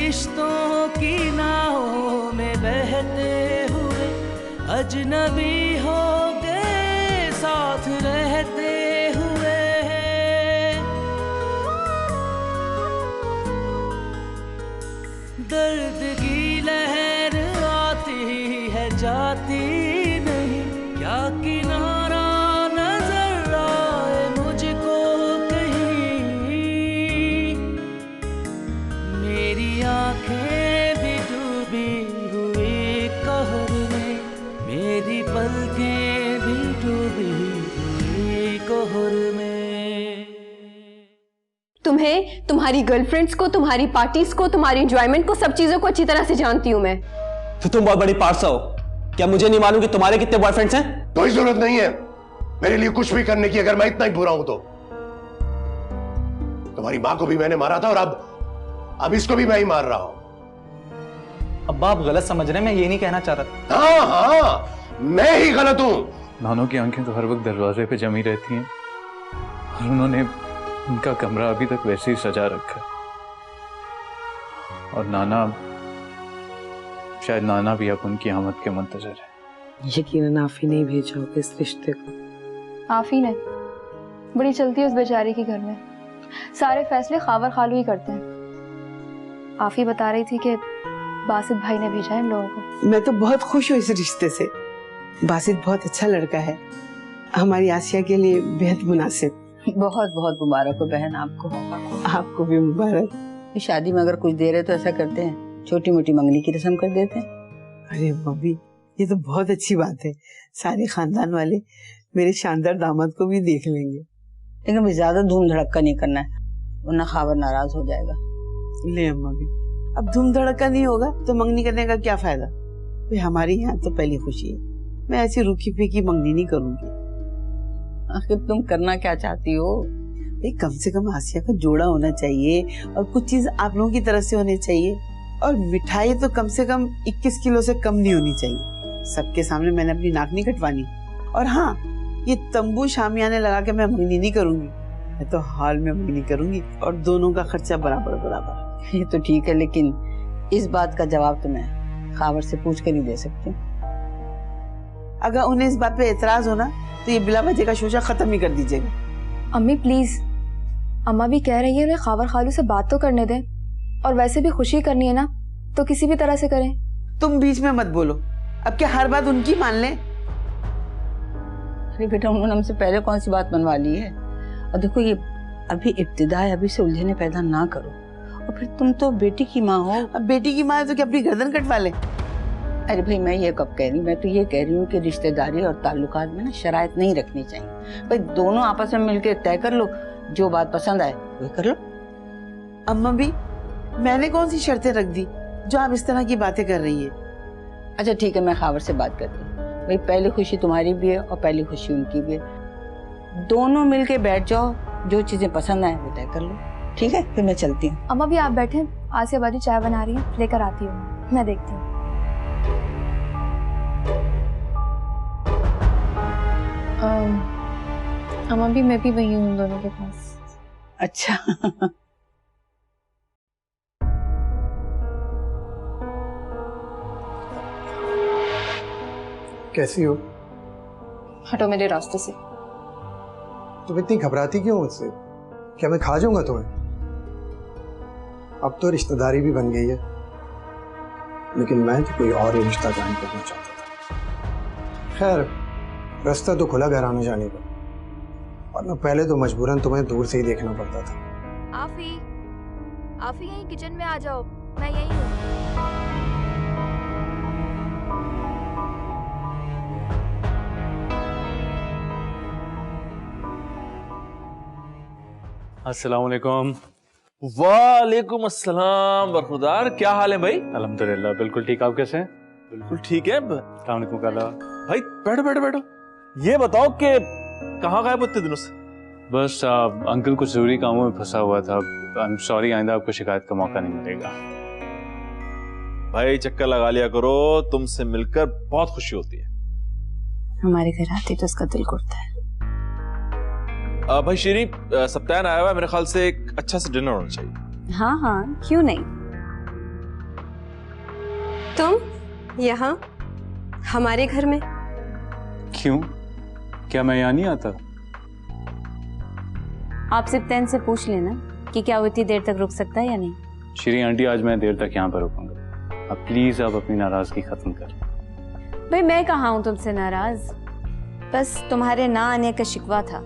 रिश्तों की नावों में बहते हुए अजनबी हो गए साथ रहते हुए। दर्द की लहर आती है जाती नहीं, क्या किनारा नजर आए मुझको कहीं। मेरी आंखें भी डूबी हुई कहर में, मेरी पलकें भी डूबी हुई कहर में। तुम्हें, तुम्हारी गर्लफ्रेंड्स को, तुम्हारी पार्टीज को, तुम्हारी एंजॉयमेंट को, सब चीजों को अच्छी तरह से जानती हूँ मैं। तो तुम बहुत बड़ी पार्सा हो, क्या मुझे नहीं मालूम कि तुम्हारे कितने बॉयफ्रेंड्स हैं? कोई जरूरत नहीं है मेरे लिए कुछ भी करने की, अगर मैं इतना ही बुरा हूं तो। तुम्हारी मां को भी मैंने मारा था और अब इसको भी मैं ही मार रहा हूं। अब आप गलत समझ रहे हैं, मैं ये नहीं कहना चाह रहा। हाँ, मैं ही गलत हूं। नानों की आंखें तो हर वक्त दरवाजे पे जमी रहती हैं और उन्होंने उनका कमरा अभी तक वैसे ही सजा रखा है। और शायद नाना भी अब उनकी आमद के मुंतजर है। यकीनन आफी नहीं भेजा होगा इस रिश्ते को। आफी ने, बड़ी चलती है उस बेचारी के घर में, सारे फैसले खावर खालू ही करते हैं। आफी बता रही थी कि बासित भाई ने भेजा है इन लोगों को। मैं तो बहुत खुश हूँ इस रिश्ते से। बासित बहुत अच्छा लड़का है, हमारी आसिया के लिए बेहद मुनासिब। बहुत बहुत मुबारक हो बहन आपको। आपको भी मुबारक। शादी में अगर कुछ दे रहे तो ऐसा करते हैं, छोटी मोटी मंगनी की रस्म कर देते हैं। अरे मम्मी, ये तो बहुत अच्छी बात है, सारे खानदान वाले मेरे शानदार दामाद को भी देख लेंगे। लेकिन भी ज्यादा धूम धड़क्का नहीं करना है, वरना खावर नाराज हो जाएगा। ले अम्मा भी, अब धूम धड़क्का नहीं होगा तो मंगनी करने का क्या फायदा। भाई हमारे यहाँ तो पहली खुशी है, मैं ऐसी रूखी फीकी मंगनी नहीं करूंगी। आखिर तुम करना क्या चाहती हो? भाई कम से कम आसिया का जोड़ा होना चाहिए और कुछ चीज आप लोगों की तरफ से होनी चाहिए। और मिठाई तो कम से कम 21 किलो से कम नहीं होनी चाहिए। सबके सामने मैंने अपनी नाक नहीं कटवानी। और हाँ, ये तंबू शामियाने लगा के मैं मंगनी नहीं करूंगी, मैं तो हॉल में मंगनी करूंगी और दोनों का खर्चा बराबर बराबर। ये तो ठीक है, लेकिन इस बात का जवाब तो मैं खावर से पूछ कर नहीं दे सकती। अगर उन्हें इस बात पे एतराज होना तो ये बिला वजह का शोशा खत्म ही कर दीजिएगा। अम्मी प्लीज, अम्मा भी कह रही है उन्हें खावर खालू से बात तो करने दें, और वैसे भी खुशी करनी है ना तो किसी भी तरह से करें। तुम बीच में मत बोलो, अब क्या हर बात उनकी मान लें? अरे बेटा, उन्होंने हमसे पहले कौन सी बात मनवा ली है। और देखो, ये अभी इब्तिदा है, अभी से उलझने पैदा ना करो। और फिर तुम तो बेटी की माँ हो। अब बेटी की माँ है तो क्या अपनी गर्दन कटवा ले? अरे भाई, मैं ये कब कह रही हूँ, मैं तो ये कह रही हूँ कि रिश्तेदारी और ताल्लुकात में ना शराइत नहीं रखनी चाहिए। भाई दोनों आपस में मिलकर तय कर लो, जो बात पसंद आए वो कर लो। अम्मा भी, मैंने कौन सी शर्तें रख दी जो आप इस तरह की बातें कर रही है? अच्छा ठीक है, मैं खावर से बात करती हूँ। भाई पहली खुशी तुम्हारी भी है और पहली खुशी उनकी भी है। दोनों मिलके बैठ जाओ, जो चीजें पसंद आए वो तय कर लो। ठीक है, फिर मैं चलती हूँ। अम्मा भी आप बैठे, आसिया बाजी चाय बना रही है, लेकर आती हूँ, मैं देखती हूँ। अम्मा भी, मैं भी वही हूँ उन दोनों के पास। अच्छा कैसी हो? हटो मेरे रास्ते से। तुम इतनी घबराती क्यों मुझसे? क्या मैं खा जाऊंगा तुम्हें? अब तो रिश्तेदारी भी बन गई है, लेकिन मैं तो कोई और ही रिश्ता कायम करना चाहता था। खैर, रास्ता तो खुला घर आने जाने का, वरना पहले तो मजबूरन तुम्हें दूर से ही देखना पड़ता था। आफी, आफी यहीं किचन में आ जाओ, मैं यहीं हूँ। अस्सलाम वालेकुम। वालेकुम अस्सलाम बरखुरदार, क्या हाल है भाई? अल्हम्दुलिल्लाह बिल्कुल ठीक। आप कैसे हैं? बिल्कुल ठीक है। अस्सलाम वालेकुम काला भाई, बैठो बैठो बैठो। ये बताओ कि कहाँ गायब इतने दिनों से? बस अंकल कुछ जरूरी कामों में फंसा हुआ था। आई एम सॉरी, आइंदा आपको शिकायत का मौका नहीं मिलेगा। भाई चक्कर लगा लिया करो, तुमसे मिलकर बहुत खुशी होती है। हमारे घर आते तो उसका दिल करता है। भाई शीरी, सप्ताह आया हुआ है, मेरे ख्याल से एक अच्छा सा डिनर होना चाहिए। हाँ हाँ, क्यों नहीं। तुम यहाँ हमारे घर में? क्यों, क्या मैं यहाँ नहीं आता? आप सिप्तैन से पूछ लेना कि क्या वो इतनी देर तक रुक सकता है या नहीं। श्री आंटी, आज मैं देर तक यहाँ पर रुकूंगा। अब प्लीज आप अपनी नाराजगी खत्म कर। भाई मैं कहाँ हूँ तुमसे नाराज, बस तुम्हारे ना आने का शिकवा था।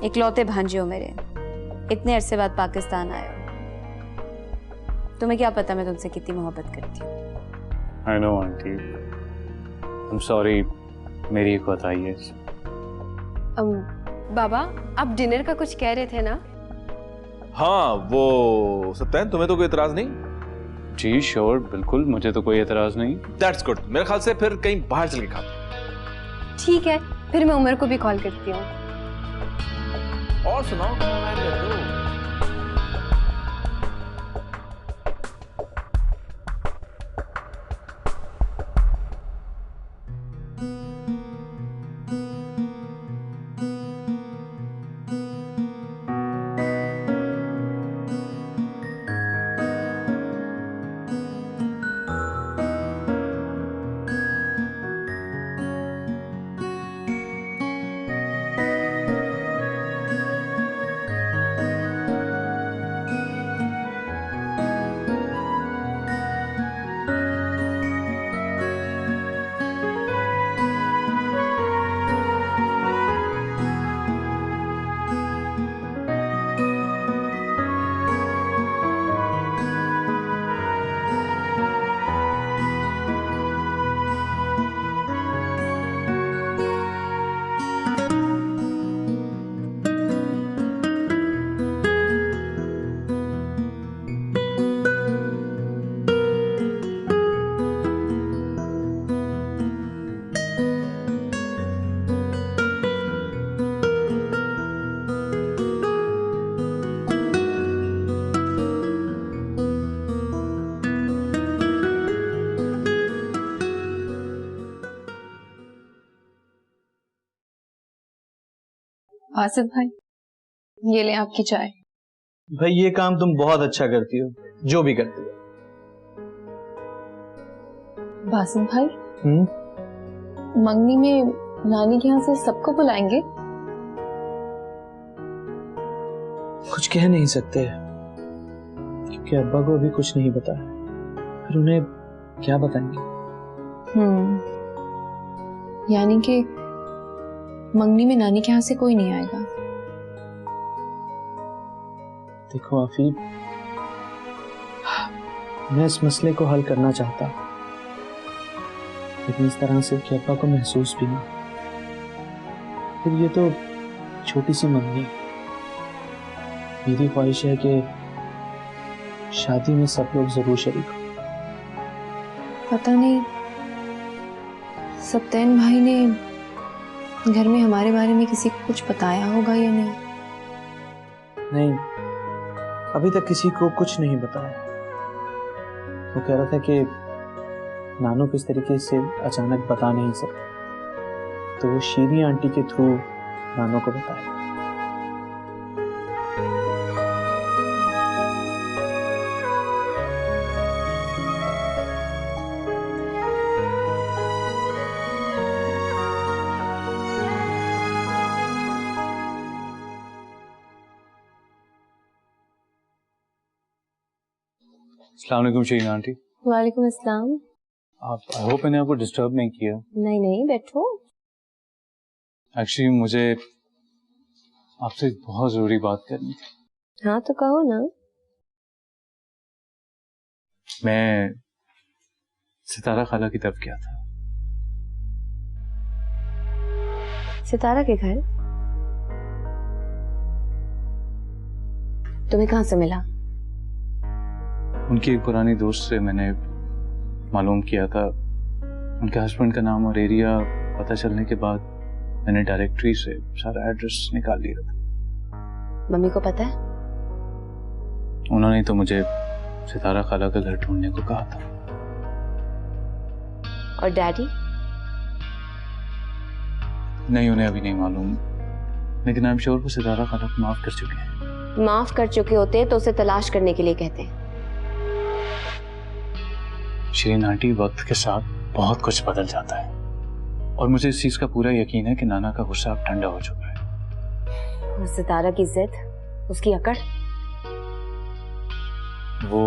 इकलौते भांजे हो मेरे, इतने अरसे बाद पाकिस्तान आए हो। तुम्हें क्या पता मैं तुमसे कितनी मोहब्बत करती हूँ। I know aunty, I am sorry, मेरी एक कोताही है। बाबा, आप डिनर का कुछ कह रहे थे ना? हाँ, वो सप्तान, तुम्हें तो कोई इतराज नहीं? जी श्योर, बिल्कुल, मुझे तो कोई एतराज नहीं। That's good. मेरे ख्याल से फिर कहीं बाहर चल के खाते। ठीक है, फिर मैं उमर को भी कॉल करती हूँ। और सुनाओ, कहाँ रहते हो? आसिफ भाई, ये ले आपकी चाय। भाई ये काम तुम बहुत अच्छा करती हो, जो भी करती हो। बासित भाई, मंगनी में नानी के यहाँ से सबको बुलाएंगे? कुछ कह नहीं सकते क्योंकि अब्बा को अभी कुछ नहीं पता है, फिर उन्हें क्या बताएंगे। यानी कि मंगनी में नानी के यहाँ से कोई नहीं आएगा। देखो आफी, मैं इस मसले को हल करना चाहता, लेकिन इस तरह से कि अब्बा को महसूस भी नहीं। फिर ये तो छोटी सी मंगनी, मेरी ख्वाहिश है कि शादी में सब लोग जरूर शरीक हो। पता नहीं सप्तैन भाई ने घर में हमारे बारे में किसी को कुछ बताया होगा या नहीं? नहीं, अभी तक किसी को कुछ नहीं बताया। वो कह रहा था कि नानू किस तरीके से अचानक बता नहीं सकते, तो वो शीरी आंटी के थ्रू नानू को बताया। अस्सलाम वालेकुम शीरी आंटी। वालेकुम अस्सलाम। आप, आई होप मैंने आपको डिस्टर्ब नहीं किया। नहीं नहीं, बैठो। एक्चुअली मुझे आपसे एक बहुत जरूरी बात करनी थी। हाँ तो कहो ना। मैं सितारा खाला की तरफ गया था। सितारा के घर? तुम्हें कहाँ से मिला? उनकी एक पुरानी दोस्त से मैंने मालूम किया था। उनके हस्बैंड का नाम और एरिया पता चलने के बाद मैंने डायरेक्टरी से सारा एड्रेस निकाल लिया था। मम्मी को पता है? उन्होंने तो मुझे सितारा खाला का घर ढूंढने को कहा था। और डैडी? नहीं, उन्हें अभी नहीं मालूम, लेकिन आई एम श्योर वो सितारा खाला को माफ कर चुके हैं। माफ कर चुके होते तो उसे तलाश करने के लिए कहते हैं। श्रीन आंटी, वक्त के साथ बहुत कुछ बदल जाता है और मुझे इस चीज का पूरा यकीन है कि नाना का गुस्सा अब ठंडा हो चुका है। और सितारा की जिद, उसकी अकड़, वो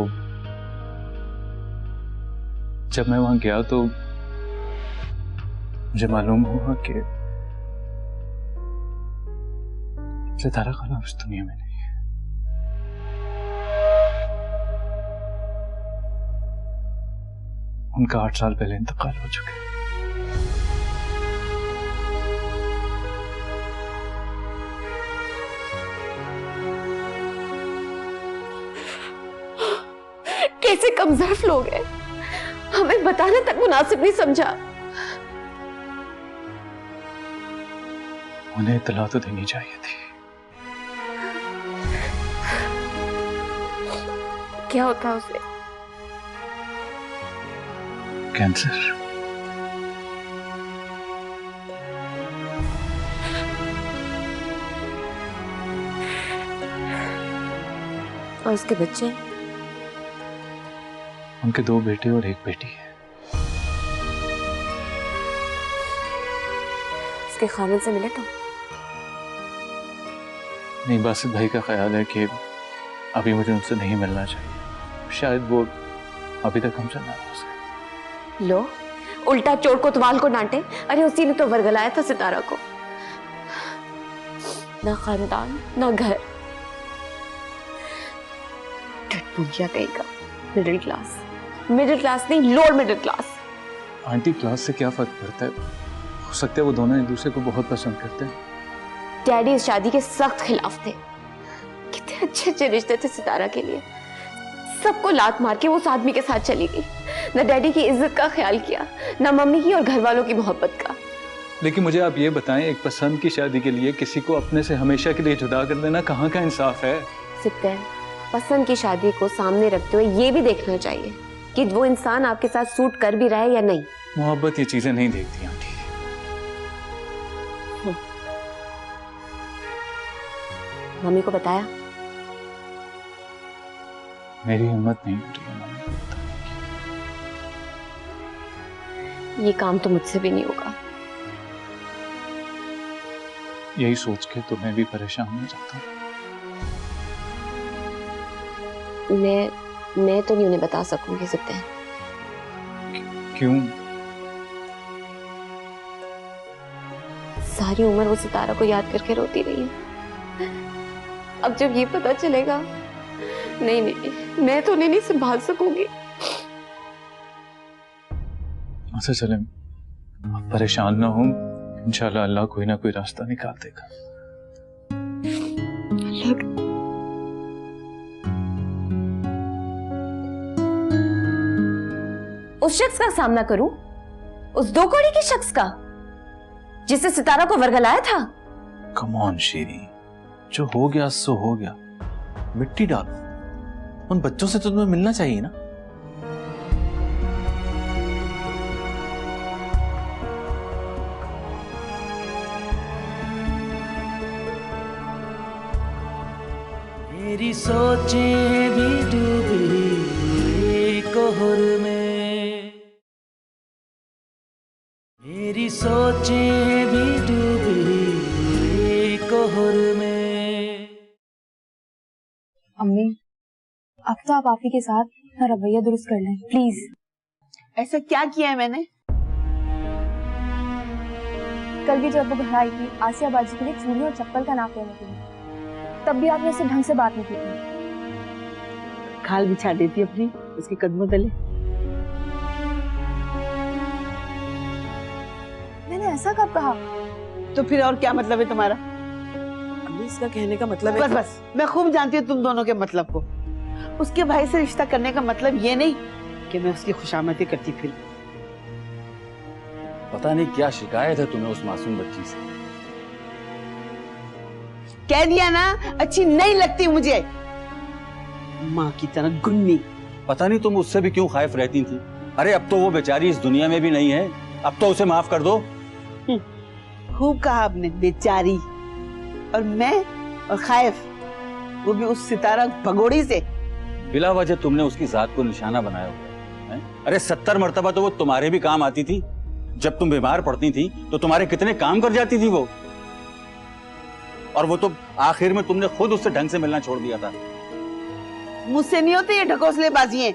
जब मैं वहां गया तो मुझे मालूम हुआ कि सितारा खाना इस दुनिया में नहीं है। उनका 8 साल पहले इंतकाल हो चुका है। कैसे कमजोर लोग हैं, हमें बताना तक मुनासिब नहीं समझा। उन्हें इत्तला तो देनी चाहिए थी। क्या होता उसे? कैंसर। और उसके बच्चे? उनके 2 बेटे और 1 बेटी है। उसके खामिद से मिले तो? नहीं, बासित भाई का ख्याल है कि अभी मुझे उनसे नहीं मिलना चाहिए। शायद वो अभी तक हमसे नाराज है। लो, उल्टा चोर कोतवाल को डांटे। अरे उसी ने तो वर्गलाया था सितारा को। ना खानदान ना घर, टटपुंजिया कहेगा। मिडिल क्लास नहीं, lower middle class. Aunty, class से क्या फर्क पड़ता है? हो सकता है वो दोनों एक दूसरे को बहुत पसंद करते हैं। डैडी इस शादी के सख्त खिलाफ थे। कितने अच्छे अच्छे रिश्ते थे सितारा के लिए। सबको लात मार के वो उस आदमी के साथ चली गई। न डैडी की इज्जत का ख्याल किया, न मम्मी की और घर वालों की मोहब्बत का। लेकिन मुझे आप ये बताएं, एक पसंद की शादी के लिए किसी को अपने से हमेशा के लिए जुदा कर देना कहाँ का इंसाफ है? सिप्तैन, पसंद की शादी को सामने रखते हुए ये भी देखना चाहिए कि वो इंसान आपके साथ सूट कर भी रहा है या नहीं। मोहब्बत ये चीजें नहीं देखती आंटी। मम्मी को बताया? मेरी हिम्मत नहीं हो रही है मम्मी। ये काम तो मुझसे भी नहीं होगा। यही सोच के तो मैं भी परेशान हो जाता हूँ। मैं तो नहीं उन्हें बता सकूंगी सिप्तैन। क्यों? सारी उम्र वो सितारा को याद करके रोती रही है। अब जब ये पता चलेगा, नहीं, मैं तो उन्हें नहीं संभाल सकूंगी। अच्छा चले, आप परेशान ना हो, इंशाल्लाह अल्लाह कोई ना कोई रास्ता निकाल देगा। उस शख्स का सामना करूं, उस 2 कौड़ी के शख्स का जिससे सितारा को वर्गलाया था। कम ऑन शीरी, जो हो गया सो हो गया, मिट्टी डालो। उन बच्चों से तो तुम्हें मिलना चाहिए ना। मेरी सोचें भी डूबी कोहर में, मेरी सोचें भी डूबी कोहर में। अम्मी, अब तो आप ही के साथ अपना रवैया दुरुस्त कर लें प्लीज। ऐसा क्या किया है मैंने? कल भी जब वो घर आई थी आसिया बाजी के लिए चूड़ी और चप्पल का नाप लेने के लिए, तब भी आपने उससे ढंग से बात नहीं की थी। खाल बिछा देती अपनी उसके कदमों तले। मैंने ऐसा कब कहा? तो फिर और क्या मतलब है तुम्हारा? अम्मी, इसका कहने का मतलब है बस मैं खूब जानती हूँ तुम दोनों के मतलब को। उसके भाई से रिश्ता करने का मतलब ये नहीं कि मैं उसकी खुशामदी करती फिर। पता नहीं क्या शिकायत है तुम्हें उस मासूम बच्ची से। कह दिया ना, अच्छी नहीं लगती मुझे, माँ की तरह गुन्नी। पता नहीं तुम उससे भी क्यों खौफ रहती थी। अरे अब तो वो बेचारी इस दुनिया में भी नहीं है, अब तो उसे माफ कर दो। खूब कहा आपने, बेचारी। और मैं और खौफ, वो भी उस सितारा भगोड़ी से। बिला वजह तुमने उसकी जात को निशाना बनाया हुआ। अरे 70 मर्तबा तो वो तुम्हारे भी काम आती थी। जब तुम बीमार पड़ती थी तो तुम्हारे कितने काम कर जाती थी वो। और वो तो आखिर में तुमने खुद उससे ढंग से मिलना छोड़ दिया था। मुझसे नहीं होते ये ढकोसले बाजियां।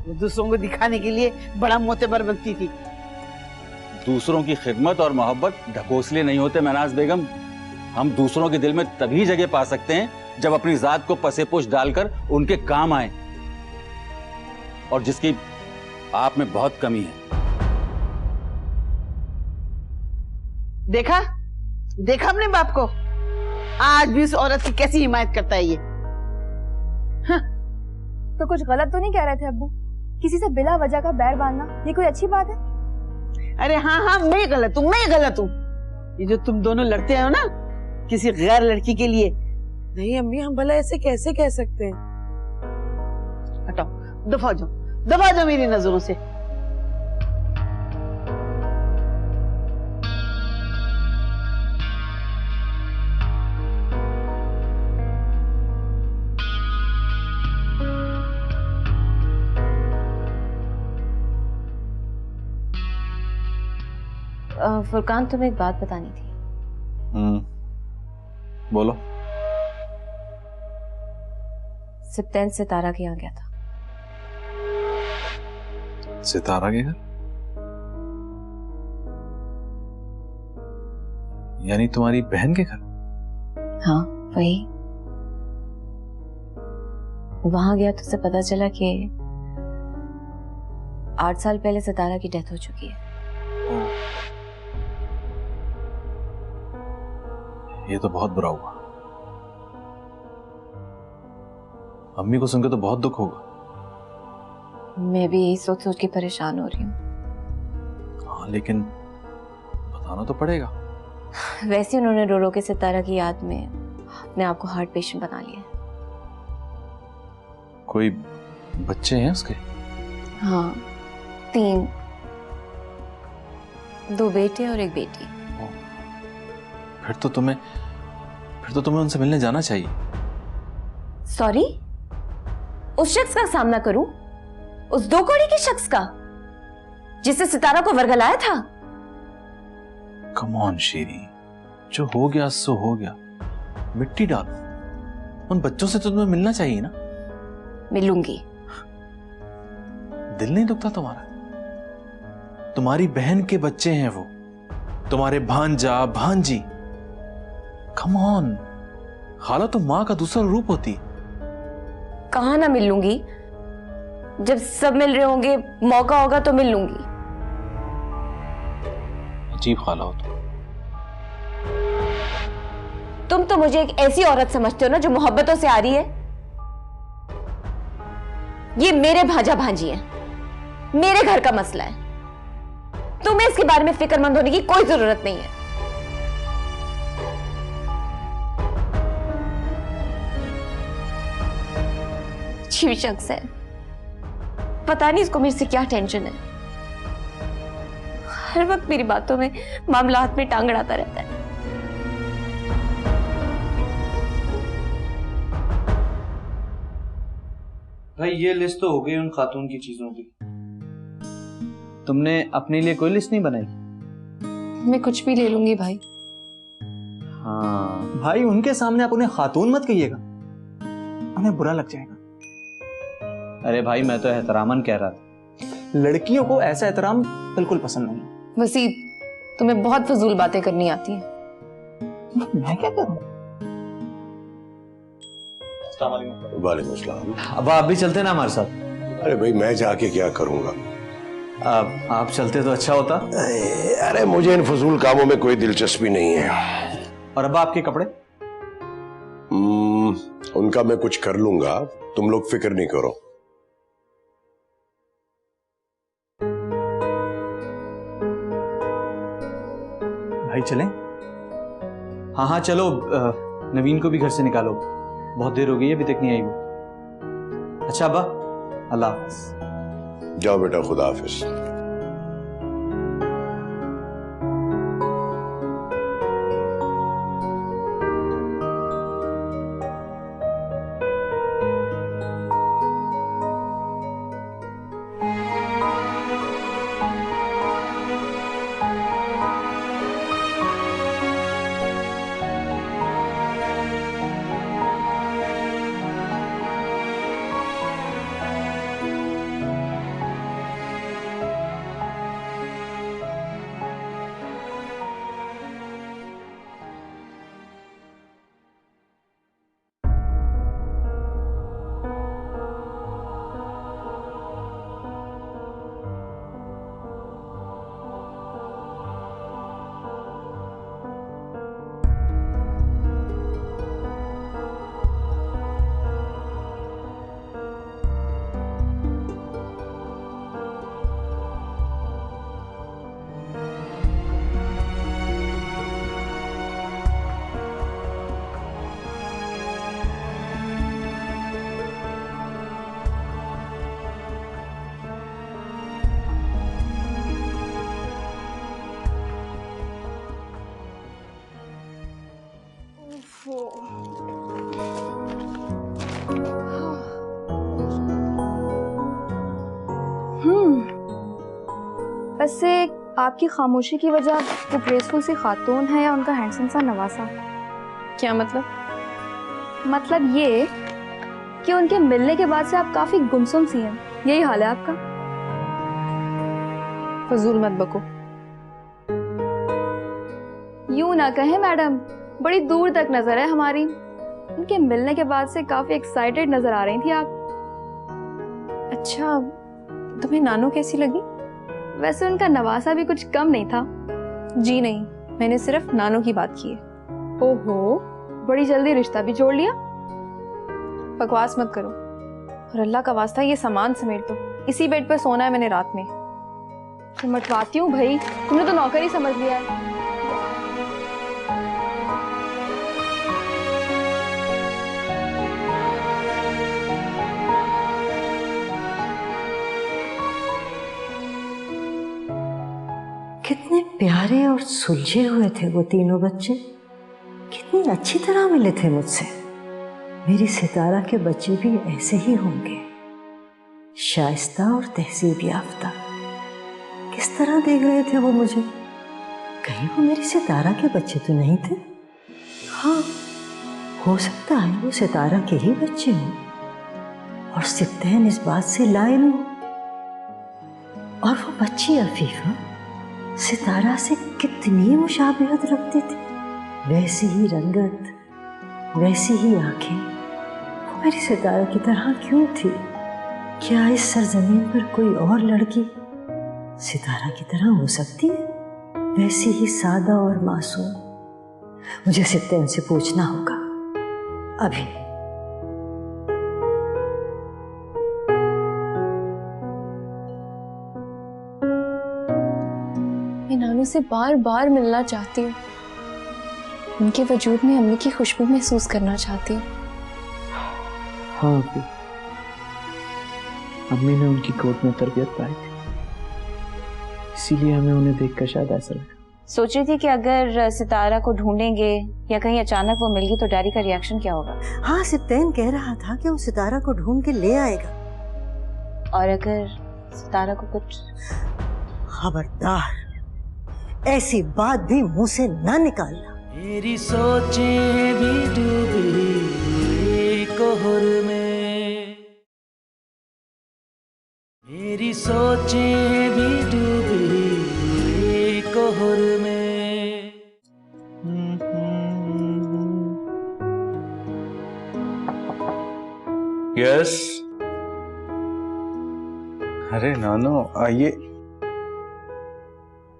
वो दूसरों को दिखाने के लिए बड़ा मोतेबर बनती थी। दूसरों की खिदमत और मोहब्बत ढकोसले नहीं होते महनाज बेगम। हम दूसरों के दिल में तभी जगह पा सकते हैं जब अपनी जात को पसेपुश डालकर उनके काम आए, और जिसकी आप में बहुत कमी है। देखा देखा अपने बाप को, आज भी उस औरत की कैसी हिमायत करता है ये। हाँ। तो कुछ गलत तो नहीं कह रहे थे अब्बू? किसी से बिला वजह का बैर बांधना ये कोई अच्छी बात है? अरे हाँ हाँ, मैं गलत हूँ। ये जो तुम दोनों लड़ते हो ना किसी गैर लड़की के लिए। नहीं अम्मी, हम भला ऐसे कैसे कह सकते हैं? हटाओ, दफा जाओ मेरी नजरों से। फुरकान, तुम्हें एक बात बतानी थी। बोलो। सिप्तैन सितारा के यहाँ गया था। सितारा के घर? यानी तुम्हारी बहन के घर? हाँ वही। वहां गया तो उसे पता चला कि 8 साल पहले सितारा की डेथ हो चुकी है। ये तो बहुत बुरा हुआ। अम्मी को सुनकर तो बहुत दुख होगा। मैं भी यही सोच सोच के परेशान हो रही हूँ। हाँ लेकिन बताना तो पड़ेगा। वैसे उन्होंने रो रो के सितारा की याद में अपने आप को हार्ट पेशेंट बना लिया। कोई बच्चे हैं उसके? हाँ 3, 2 बेटे और 1 बेटी। फिर तो तुम्हें उनसे मिलने जाना चाहिए। सॉरी? उस शख्स का सामना करूं? उस 2 कौड़ी के शख्स का जिससे सितारा को वर्गलाया था? कम ऑन शीरी, जो हो गया सो हो गया। मिट्टी डालो। उन बच्चों से तो तुम्हें मिलना चाहिए ना। मिलूंगी। दिल नहीं दुखता तुम्हारा? तुम्हारी बहन के बच्चे हैं वो, तुम्हारे भांजा भांजी। कम ऑन, खाला तो माँ का दूसरा रूप होती। कहाँ ना मिल लूंगी? जब सब मिल रहे होंगे, मौका होगा तो मिल लूंगी। अजीब खाला हो तुम तो मुझे एक ऐसी औरत समझते हो ना जो मोहब्बतों से आ रही है। ये मेरे भांजा भांजी है, मेरे घर का मसला है। तुम्हें इसके बारे में फिक्रमंद होने की कोई जरूरत नहीं है। अजीब शख्स है, पता नहीं इसको मेरे से क्या टेंशन है। हर वक्त मेरी बातों में मामला हाथ में टांग अड़ाता रहता है। भाई ये लिस्ट तो हो गई उन खातून की चीजों की। तुमने अपने लिए कोई लिस्ट नहीं बनाई? मैं कुछ भी ले लूंगी भाई। हाँ भाई, उनके सामने आप उन्हें खातून मत कहिएगा, उन्हें बुरा लग जाएगा। अरे भाई मैं तो एहतरामन कह रहा था, लड़कियों को ऐसा एहतराम बिल्कुल पसंद नहीं। वसीम, तुम्हें बहुत फजूल बातें करनी आती हैं। मैं क्या करूं? वालेकुम अस्सलाम। अब आप भी चलते ना हमारे साथ? अरे भाई मैं जाके क्या करूंगा? आप चलते तो अच्छा होता। अरे मुझे इन फजूल कामों में कोई दिलचस्पी नहीं है। और अब आपके कपड़े? उनका मैं कुछ कर लूंगा, तुम लोग फिक्र नहीं करो। भाई चलें? हाँ हाँ चलो। नवीन को भी घर से निकालो, बहुत देर हो गई है, अभी तक नहीं आई वो। अच्छा अब्बा, अल्लाह हाफ़िज़। जाओ बेटा, खुदा हाफिज। वैसे आपकी खामोशी की वजह वो ग्रेसफुल सी खातून है या उनका हैंडसम सा नवासा? क्या मतलब? मतलब ये कि उनके मिलने के बाद से आप काफी गुमसुम सी हैं, यही हाल है आपका? फजूल मत बको। यूं ना कहें मैडम, बड़ी दूर तक नजर है हमारी। उनके मिलने के बाद से काफी एक्साइटेड नजर आ रही थी आप। अच्छा, तुम्हें नानू कैसी लगी? वैसे उनका नवासा भी कुछ कम नहीं था। जी नहीं, मैंने सिर्फ नानू की बात की है। ओहो, बड़ी जल्दी रिश्ता भी जोड़ लिया। बकवास मत करो और अल्लाह का वास्ता ये सामान समेट दो, इसी बेड पर सोना है मैंने रात में। सिमटवाती हूँ भाई, तुमने तो नौकर ही समझ लिया है। कितने प्यारे और सुलझे हुए थे वो तीनों बच्चे, कितनी अच्छी तरह मिले थे मुझसे। मेरी सितारा के बच्चे भी ऐसे ही होंगे, शाइस्ता और तहजीब याफ्ता। किस तरह देख रहे थे वो मुझे, कहीं वो मेरी सितारा के बच्चे तो नहीं थे? हाँ, हो सकता है वो सितारा के ही बच्चे हों और सिप्तैन इस बात से लाइल हो। और वो बच्ची अफीफा सितारा से कितनी मुशाबिहत रखती थी, वैसी ही रंगत, वैसी ही आंखें। वो मेरी सितारा की तरह क्यों थी? क्या इस सरजमीन पर कोई और लड़की सितारा की तरह हो सकती है, वैसी ही सादा और मासूम? मुझे सिप्तैन से पूछना होगा अभी। मैं नानू से बार बार मिलना चाहती हूँ, उनके वजूद में अम्मी की खुशबू महसूस करना चाहती हूँ। हाँ अभी अम्मी ने उनकी गोद में तरबियत पाई थी, इसीलिए हमें उन्हें देखकर शायद ऐसा लगा। सोच रही थी कि अगर सितारा को ढूंढेंगे या कहीं अचानक वो मिल गई तो डैडी का रिएक्शन क्या होगा। हाँ, सिप्तैन कह रहा था कि वो सितारा को ढूंढ के ले आएगा। और अगर सितारा को कुछ? खबरदार, ऐसी बात भी मुंह से ना निकालना। मेरी सोचें भी डूबी कोहर में, मेरी सोचें भी डूबी कोहर में। यस। अरे नानो आइए।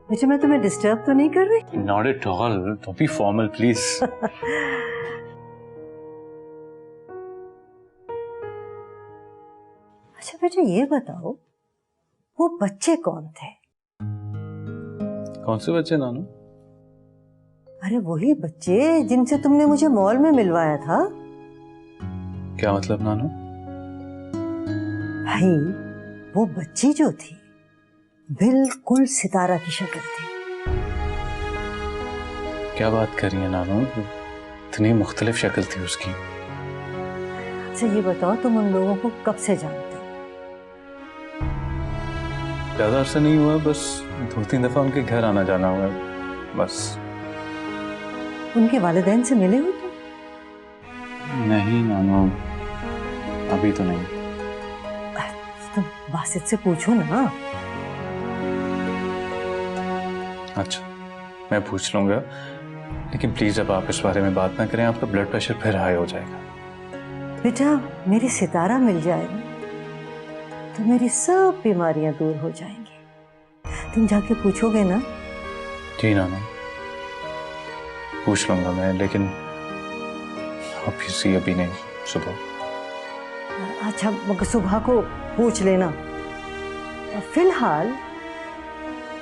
मुझे, मैं तुम्हें डिस्टर्ब तो नहीं कर रही? Not at all, don't be formal please. अच्छा बेटा, ये बताओ वो बच्चे कौन थे? कौन से बच्चे नानो? अरे वही बच्चे जिनसे तुमने मुझे मॉल में मिलवाया था। क्या मतलब नानो? भाई, वो बच्ची जो थी बिल्कुल सितारा की शक्ल थी। क्या बात कर रही है नानो, इतनी मुख्तलिफ शक्ल थी उसकी। अच्छा ये बताओ, तुम उन लोगों को कब से जानते हो? ज्यादा अरसा नहीं हुआ, बस 2-3 दफा उनके घर आना जाना हुआ बस। उनके वालिदैन से मिले हो तुम? नहीं नानो, अभी तो नहीं। तुम बासित से पूछो ना। अच्छा, मैं पूछ लूंगा, लेकिन प्लीज अब आप इस बारे में बात ना करें, आपका ब्लड प्रेशर फिर हाई हो जाएगा। बेटा, मेरी सितारा मिल जाए ना तो मेरी सब बीमारियां दूर हो जाएंगी। तुम जाके पूछोगे ना? जी नाना, पूछ लूंगा मैं, लेकिन अभी नहीं, सुबह। अच्छा, मगर सुबह को पूछ लेना। फिलहाल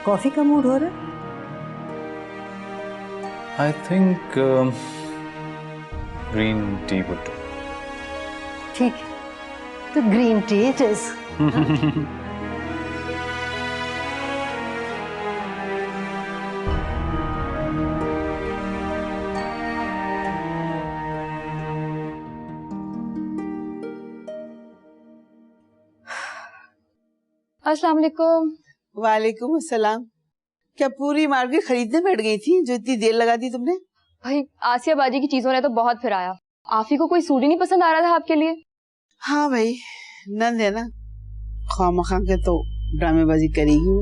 कॉफी का मूड हो रहा है? I think green tea would do. ठीक है, तो ग्रीन टी इट इज। अस्सलाम वालेकुम। वालेकुम अस्सलाम। क्या पूरी मार्केट खरीदने बैठ गई थी जो इतनी देर लगा दी तुमने? भाई आसिया बाजी की चीजों ने तो बहुत फिराया। आफी को कोई सूट ही नहीं पसंद आ रहा था आपके लिए। हाँ भाई, नंद है ना, खामखा के तो ड्रामेबाजी करेगी वो।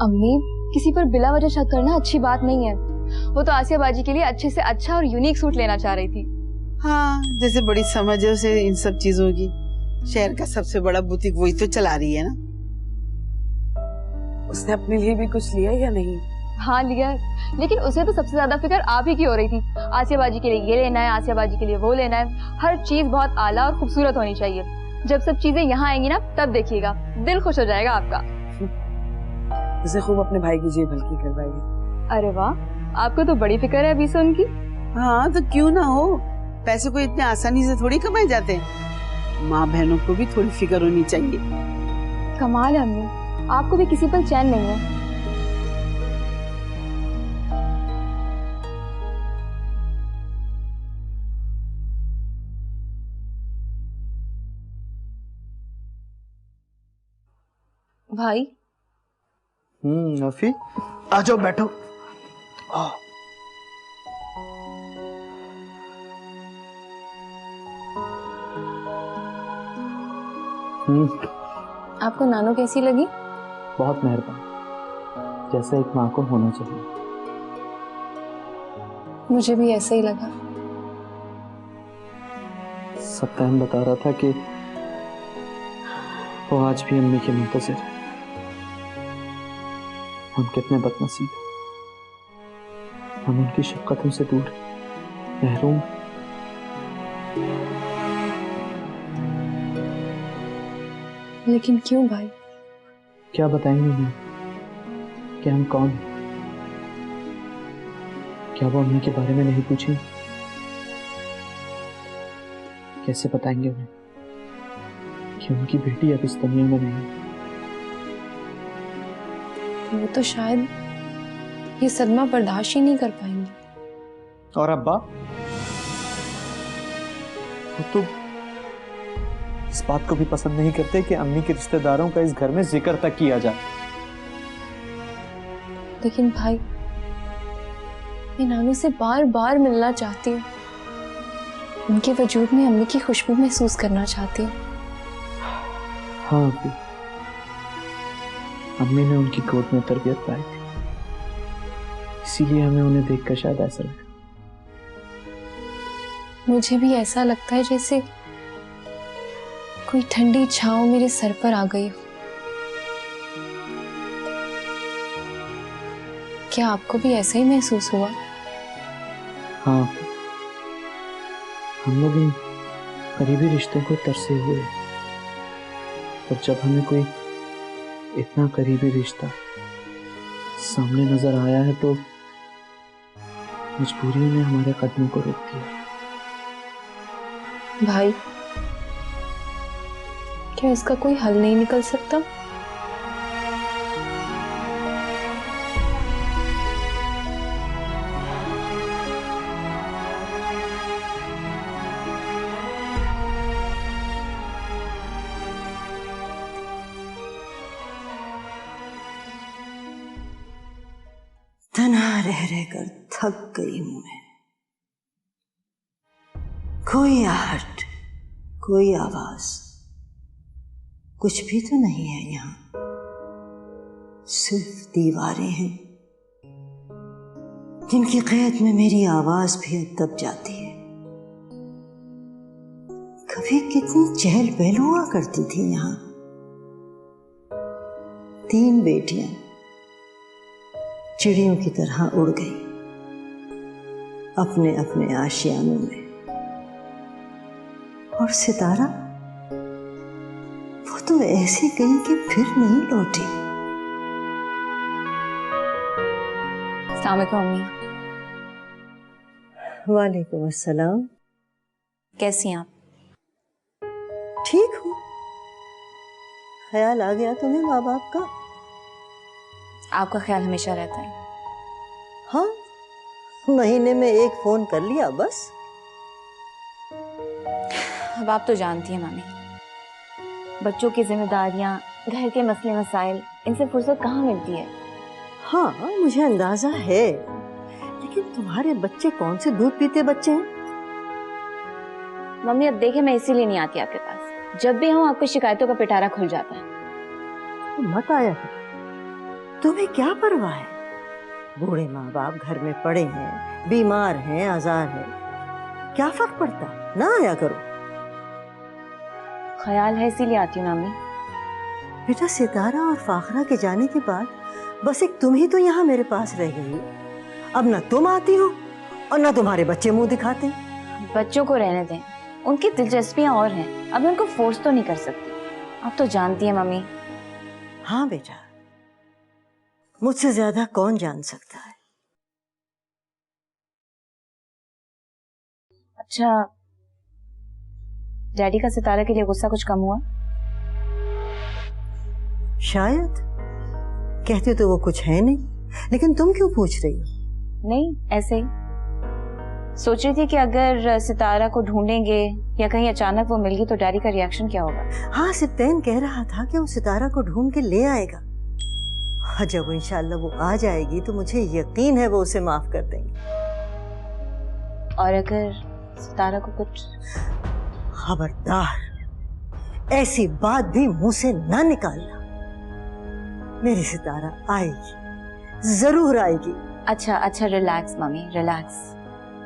अम्मी, किसी पर बिला वजह शक करना अच्छी बात नहीं है। वो तो आसिया बाजी के लिए अच्छे से अच्छा और यूनिक सूट लेना चाह रही थी। हाँ, जैसे बड़ी समझ है उसे इन सब चीजों की। शहर का सबसे बड़ा बुटीक वही तो चला रही है ना। उसने अपने लिए भी कुछ लिया या नहीं? हाँ लिया, लेकिन उसे तो सबसे ज्यादा फिक्र आप ही की हो रही थी। आसिया बाजी के लिए ये लेना है, आसिया बाजी के लिए वो लेना है। हर चीज बहुत आला और खूबसूरत होनी चाहिए। जब सब चीजें यहाँ आएंगी ना, तब देखिएगा, दिल खुश हो जाएगा आपका। उसे खूब अपने भाई की जेब हल्की करवाएगी। अरे वाह, आपको तो बड़ी फिक्र है अभी से उनकी। हाँ तो क्यों ना हो, पैसे को इतने आसानी से थोड़ी कमाए जाते हैं। माँ बहनों को भी थोड़ी फिक्र होनी चाहिए। कमाल है अम्मी, आपको भी किसी पर चैन नहीं है। भाई। अफी, आ जाओ बैठो। आपको नानू कैसी लगी? बहुत मेहरबान, जैसा एक माँ को होना चाहिए। मुझे भी ऐसा ही लगा। सत्तान बता रहा था कि वो आज भी अम्मी के मुंतज़िर है। हम कितने बदनसीब हैं, हम उनकी शफ़क़तों से दूर, महरूम। लेकिन क्यों भाई? क्या बताएंगे उन्हें कि हम कौन हैं? क्या वो अम्मी के बारे में नहीं पूछेंगे? कैसे बताएंगे उन्हें कि उनकी बेटी अब इस दुनिया में नहीं? वो तो शायद ये सदमा बर्दाश्त ही नहीं कर पाएंगे। और अब्बा, वो तो इस बात को भी पसंद नहीं करते कि अम्मी के रिश्तेदारों का इस घर में जिक्र तक किया जाए। लेकिन भाई, मैं नानू से बार बार मिलना चाहती हूँ। उनके वजूद में अम्मी की खुशबू महसूस करना चाहती हूँ। हाँ अभी, अम्मी ने उनकी गोद में तरबियत पाई थी, इसीलिए हमें उन्हें देखकर शायद ऐसा लगा। मुझे भी ऐसा लगता है जैसे कोई ठंडी छांव मेरे सर पर आ गई हो। क्या आपको भी ऐसा ही महसूस हुआ? हाँ, हम लोग इन करीबी रिश्तों को तरसे हुए, और जब हमें कोई इतना करीबी रिश्ता सामने नजर आया है तो मजबूरी ने हमारे कदमों को रोक दिया। भाई, क्या इसका कोई हल नहीं निकल सकता? तन्हा रह रहकर थक गई हूं मैं। कोई आहट, कोई आवाज, कुछ भी तो नहीं है यहाँ। सिर्फ दीवारें हैं जिनकी कैद में मेरी आवाज भी अब दब जाती है। कभी कितनी चहल पहल हुआ करती थी यहाँ। 3 बेटियां चिड़ियों की तरह उड़ गई अपने अपने आशियानों में, और सितारा वो तो ऐसे गई कि फिर नहीं लौटी। अस्सलाम वालेकुम अम्मी। वालेकुम अस्सलाम। कैसी हैं आप? ठीक हूँ। ख्याल आ गया तुम्हें माँ बाप का? आपका ख्याल हमेशा रहता है। हाँ, महीने में 1 फोन कर लिया बस। अब आप तो जानती हैं मामी, बच्चों की जिम्मेदारियां घर के मसले मसाइल, इनसे फुर्सत कहाँ मिलती है। हाँ मुझे अंदाजा है, लेकिन तुम्हारे बच्चे कौन से दूध पीते बच्चे हैं? मम्मी अब देखे, मैं इसीलिए नहीं आती आपके पास। जब भी आऊँ आपकी शिकायतों का पिटारा खुल जाता है। तो मत आया कर, तुम्हें क्या परवाह है? बूढ़े माँ बाप घर में पड़े हैं, बीमार हैं, आजार हैं, क्या फर्क पड़ता है? ना आया करो। ख्याल है इसीलिए आती हूँ नामी। बेटा सितारा और फाखरा के जाने के बाद बस एक तुम ही तो यहाँ मेरे पास रह गई हो। अब ना तुम आती हो और ना तुम्हारे बच्चे मुंह दिखाते हैं। बच्चों को रहने दें, उनकी दिलचस्पियां और हैं। अब मैं उनको फोर्स तो नहीं कर सकती। आप तो जानती हैं मम्मी। हाँ बेटा, मुझसे ज्यादा कौन जान सकता है। अच्छा, डैडी का सितारा के लिए गुस्सा कुछ कम हुआ? शायद, कहते तो वो कुछ है नहीं, लेकिन तुम क्यों पूछ रही हो? नहीं, ऐसे ही सोच रही थी कि अगर सितारा को ढूंढेंगे या कहीं अचानक वो मिल गई तो डैडी का रिएक्शन क्या होगा। हाँ, सिप्तैन कह रहा था कि वो सितारा को ढूंढ के ले आएगा, और जब इंशाल्लाह वो आ जाएगी तो मुझे यकीन है वो उसे माफ कर देंगे। और अगर सितारा को कुछ? खबरदार, ऐसी बात भी मुंह से ना निकालना। मेरी सितारा आएगी, जरूर आएगी। अच्छा अच्छा, रिलैक्स मम्मी, रिलैक्स।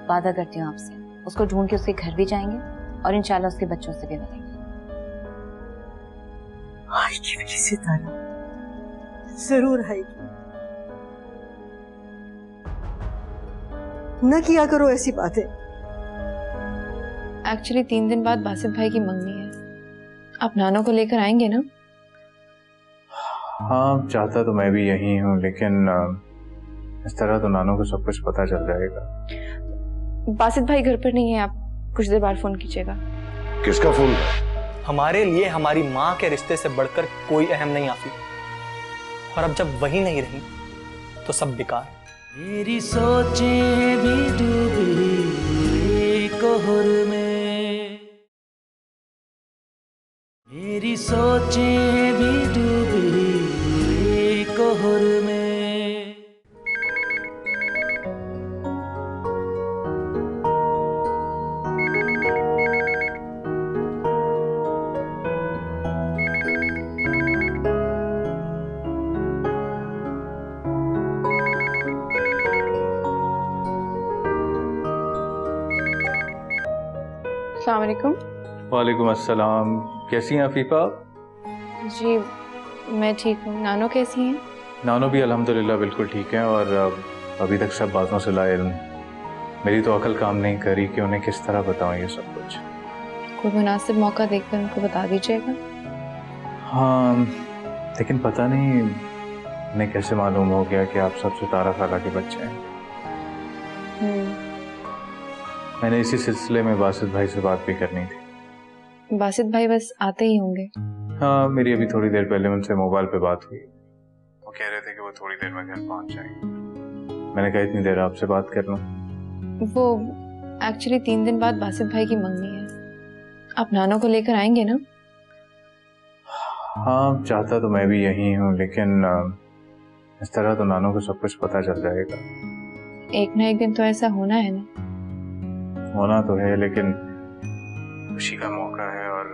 वादा करती हूँ आपसे, उसको ढूंढ के उसके घर भी जाएंगे और इंशाल्लाह उसके बच्चों से भी मिलेंगे। आएगी मेरी सितारा, जरूर आएगी। न किया करो ऐसी बातें। एक्चुअली 3 दिन बाद बासित भाई की मंगनी है। आप नानो को लेकर आएंगे ना? हाँ, चाहता तो मैं भी यही हूँ, लेकिन इस तरह तो नानो को सब कुछ पता चल जाएगा। बासित भाई घर पर नहीं है, आप कुछ देर बाद फोन कीजिएगा। किसका फोन? हमारे लिए हमारी माँ के रिश्ते से बढ़कर कोई अहम नहीं आफी, और अब जब वही नहीं रही तो सब बेकार। मेरी सोचें भी डूबी कोहर में, मेरी सोचें भी डूबी कोहर में। अस्सलाम वालेकुम। वालेकुम अस्सलाम। कैसी हैं अफीफा? जी मैं ठीक हूँ, नानो कैसी हैं? नानो भी अल्हम्दुलिल्लाह बिल्कुल ठीक है, और अभी तक सब बातों से लाइल्म। मेरी तो अकल काम नहीं करी कि उन्हें किस तरह बताऊं ये सब कुछ। कोई मुनासिब मौका देखकर उनको बता दीजिएगा। हाँ, लेकिन पता नहीं उन्हें कैसे मालूम हो गया कि आप सब सितारा खाला के बच्चे हैं। मैंने इसी सिलसिले में बासित भाई से बात भी करनी थी। बासित भाई बस आते ही होंगे। हाँ, मेरी अभी थोड़ी देर पहले उनसे मोबाइल पे बात हुई। वो कह रहे थे कि वो थोड़ी देर में घर पहुंच जाएंगे। मैंने कहा इतनी देर आपसे बात कर लूं। वो एक्चुअली 3 दिन बाद बासित भाई की मंगनी है। आप नानो को लेकर आएंगे ना? हाँ, चाहता तो मैं भी यही हूँ, लेकिन इस तरह तो नानो को सब कुछ पता चल जाएगा। एक ना एक दिन तो ऐसा होना है ना। होना तो है, लेकिन खुशी का मौका है, और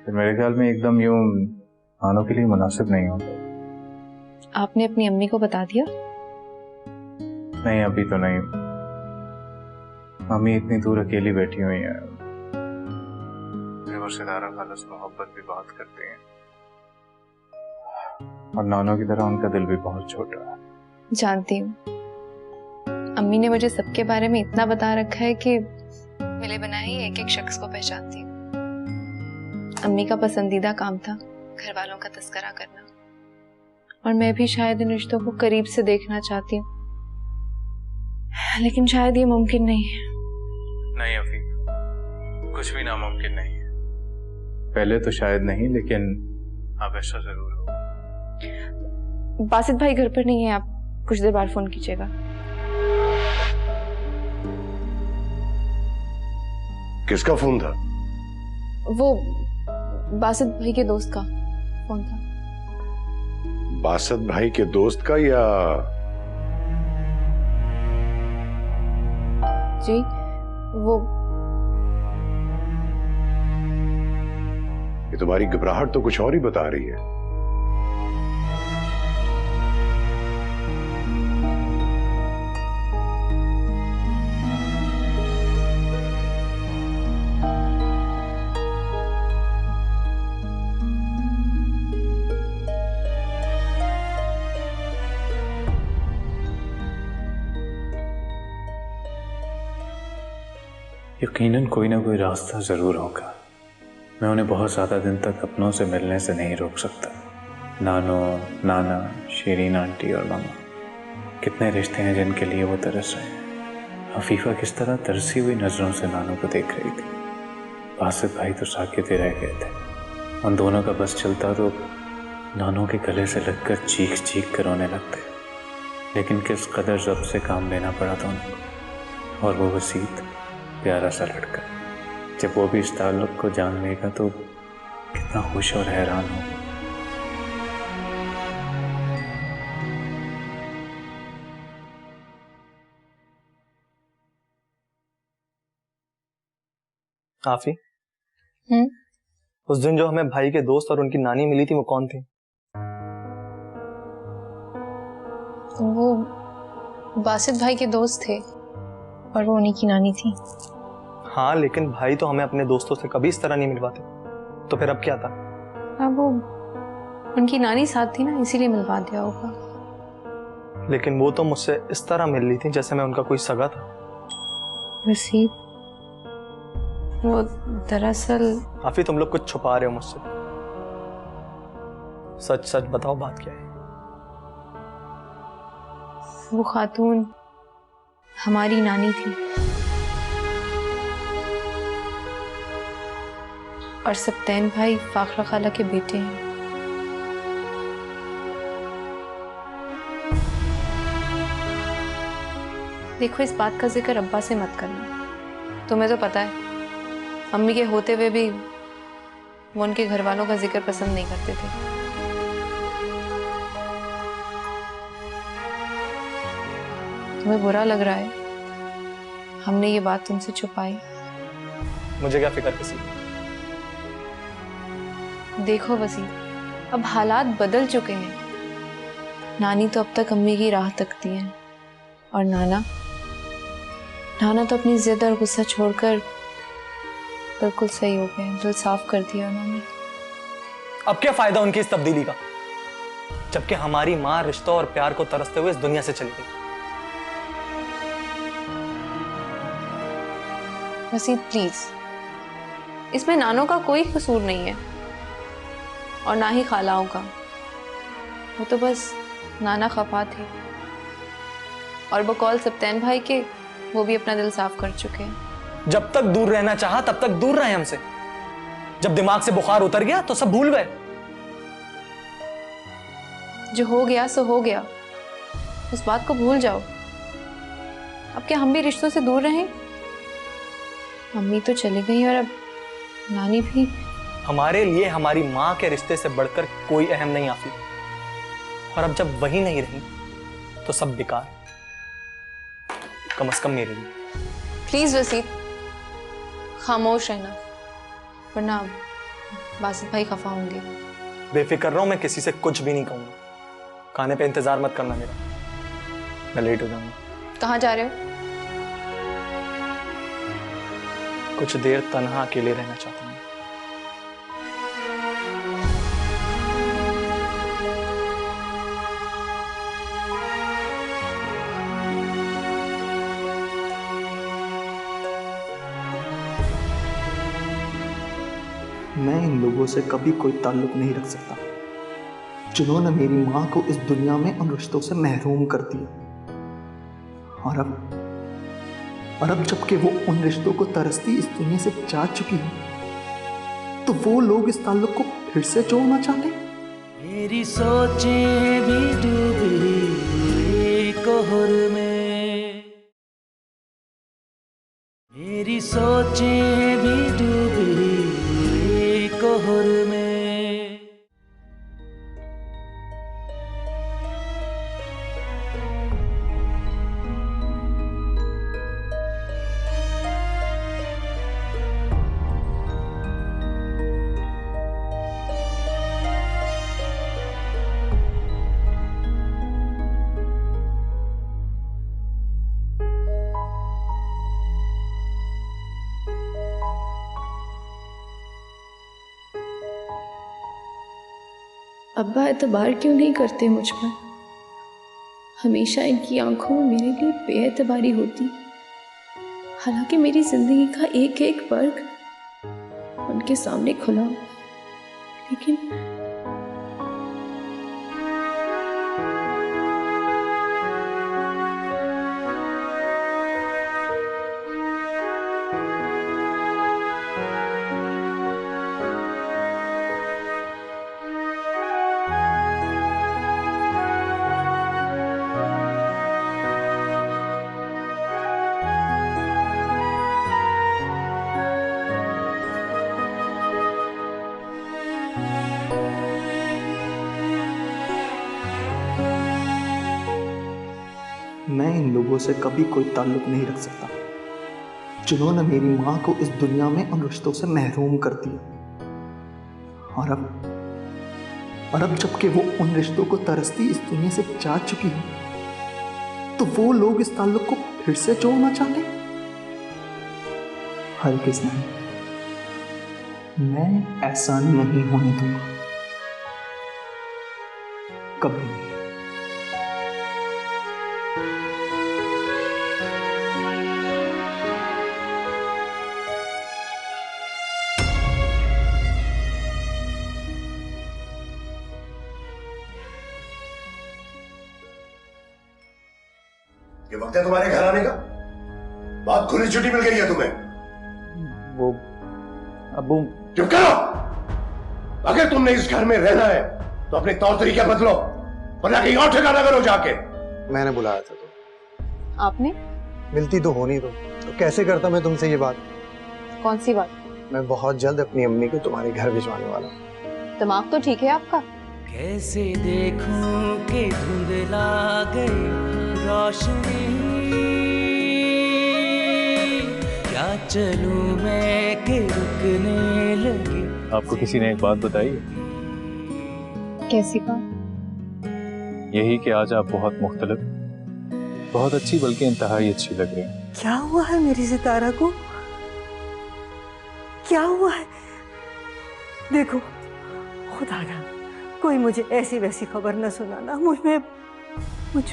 फिर मेरे ख्याल में एकदम यूं नानो के लिए मुनासिब नहीं होगा। आपने अपनी अम्मी को बता दिया? नहीं, अभी तो नहीं। मम्मी इतनी दूर अकेली बैठी हुई है, फिर वो सितारा खाला से मोहब्बत भी बात करते हैं, और नानो की तरह उनका दिल भी बहुत छोटा है। जानती हूँ, अम्मी ने मुझे सबके बारे में इतना बता रखा है कि मिले बनाए ही एक एक शख्स को पहचानती हूँ। अम्मी का पसंदीदा काम था घर वालों का तस्करा करना, और मैं भी शायद इन रिश्तों को करीब से देखना चाहती हूँ, लेकिन शायद ये मुमकिन नहीं है। नहीं अफीफ, कुछ भी नामुमकिन नहीं है। पहले तो शायद नहीं, लेकिन अब ऐसा जरूर होगा। बासित भाई घर पर नहीं है, आप कुछ देर बाद फोन कीजिएगा। किसका फोन था? वो बासित भाई के दोस्त का। फोन था? बासत भाई के दोस्त का या? जी वो ये तुम्हारी घबराहट तो कुछ और ही बता रही है। यकीनन कोई ना कोई रास्ता जरूर होगा। मैं उन्हें बहुत ज़्यादा दिन तक अपनों से मिलने से नहीं रोक सकता। नानो, नाना, शीरीन आंटी और मामा, कितने रिश्ते हैं जिनके लिए वो तरस रहे हैं। हफीफा किस तरह तरसी हुई नज़रों से नानो को देख रही थी। बासित भाई तो साकित ही रह गए थे। उन दोनों का बस चलता तो नानो के गले से लगकर चीख चीख कर रोने लगते। लेकिन किस कदर जब से काम लेना पड़ा था उनको। और वो वसीत प्यारा सा लड़का, जब वो भी इस ताल्लुक को जान लेगा तो कितना खुश और हैरान होगा। आफी, उस दिन जो हमें भाई के दोस्त और उनकी नानी मिली थी वो कौन थी? वो बासित भाई के दोस्त थे और वो उन्हीं की नानी थी। हाँ, लेकिन भाई तो हमें अपने दोस्तों से कभी इस तरह नहीं मिलवाते, तो फिर अब क्या था? हाँ, वो उनकी नानी साथ थी ना, इसीलिए मिलवा दिया होगा। लेकिन वो तो मुझसे इस तरह मिल रही थी जैसे मैं उनका कोई सगा था। वसीत, वो दरअसल। आफी, तुम लोग कुछ छुपा रहे हो मुझसे। सच सच बताओ, बात क्या है? वो खातून हमारी नानी थी और सप्तैन भाई फाखरा खाला के बेटे हैं। देखो, इस बात का जिक्र अब्बा से मत करना। तुम्हें तो पता है अम्मी के होते हुए भी वो उनके घर वालों का जिक्र पसंद नहीं करते थे। तुम्हें बुरा लग रहा है हमने ये बात तुमसे छुपाई? मुझे क्या फिक्र किसी? देखो वसी, अब हालात बदल चुके हैं। नानी तो अब तक अम्मी की राह तकती है और नाना तो अपनी जिद और गुस्सा छोड़कर बिल्कुल सही हो गए, दिल साफ कर दिया उन्होंने। अब क्या फायदा उनकी इस तब्दीली का, जबकि हमारी माँ रिश्तों और प्यार को तरसते हुए इस दुनिया से चली गई। वसीत प्लीज, इसमें नानों का कोई कसूर नहीं है और ना ही खालाओं का। वो तो बस नाना खफा थे और बकौल सप्तैन भाई के वो भी अपना दिल साफ कर चुके हैं। जब तक दूर रहना चाहा तब तक दूर रहे हमसे। जब दिमाग से बुखार उतर गया तो सब भूल गए। जो हो गया सो हो गया, उस बात को भूल जाओ। अब क्या हम भी रिश्तों से दूर रहें? मम्मी तो चली गई और अब नानी भी। हमारे लिए हमारी माँ के रिश्ते से बढ़कर कोई अहम नहीं आती, और अब जब वही नहीं रही तो सब बेकार, कम से कम मेरे लिए। प्लीज वसीत, खामोश रहना, वरना बासित भाई खफा होंगे। बेफिक्र रहो, मैं किसी से कुछ भी नहीं कहूंगा। खाने पे इंतजार मत करना मेरा, मैं लेट हो जाऊंगा। कहाँ जा रहे हो? कुछ देर तन्हा अकेले रहना चाहता हूँ। मैं इन लोगों से कभी कोई ताल्लुक नहीं रख सकता जिन्होंने मेरी माँ को इस दुनिया में उन रिश्तों से महरूम कर दिया। और अब जबकि वो उन रिश्तों को तरसती इस दुनिया से जा चुकी है, तो वो लोग इस ताल्लुक को फिर से जोड़ना चाहते हैं। मेरी सोचें भी डूबी कोहर में, मेरी सोचें भी डूबी कोहर में। अब्बा एतबार क्यों नहीं करते मुझ पर? हमेशा इनकी आंखों में मेरे लिए बेएतबारी होती, हालांकि मेरी जिंदगी का एक एक वर्ग उनके सामने खुला, लेकिन मैं इन लोगों से कभी कोई ताल्लुक नहीं रख सकता जिन्होंने मेरी माँ को इस दुनिया में उन रिश्तों से महरूम कर दिया। और अब जबकि वो उन रिश्तों को तरसती इस दुनिया से जा चुकी है, तो वो लोग इस ताल्लुक को फिर से जोड़ना चाहते। हरगिज़ नहीं, मैं ऐसा नहीं होने दूंगा, कभी नहीं। ये वक्त है तुम्हारे घर आने का? बहुत खुली छुट्टी मिल गई है तुम्हें। वो अबू चुप करो। अगर तुमने इस घर में रहना है तो अपने तौर तरीके बदलो, वरना कहीं और ठिकाना करो जाके। मैंने बुलाया था तो आपने? मिलती तो होनी तो कैसे करता मैं तुमसे ये बात? कौन सी बात? मैं बहुत जल्द अपनी अम्मी को तुम्हारे घर भिजवाने वाला हूँ। दिमाग तो ठीक है आपका? कैसे देखूं कि धुंधला गई रोशनी, क्या चलूं मैं कि रुकने लगी। आपको किसी ने एक बात बताई? कैसी बात? यही कि आज आप बहुत मुख्तलिफ, बहुत अच्छी, बल्कि इंतहाई अच्छी लग रही हैं। क्या हुआ है मेरी सितारा को? क्या हुआ है? देखो खुदा ना कोई मुझे ऐसी वैसी खबर न सुनाना, मुझ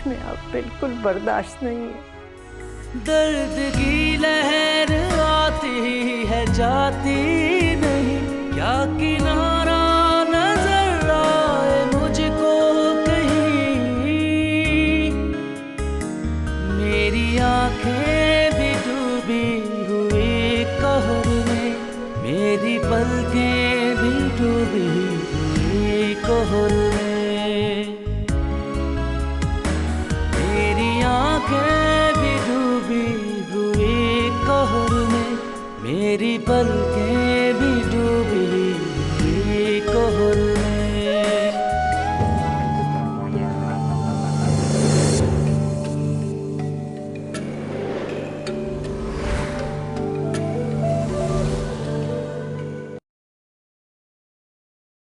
में अब बिल्कुल बर्दाश्त नहीं है। दर्द की लहर आती है जाती नहीं, क्या किनारा नजर आए मुझको कहीं। मेरी आंखें भी डूबी हुई कहर में, मेरी पलकें भी डूबी हुई कहर में। मेरी आंखें भी डूबी हुई कहर में, मेरी पलकें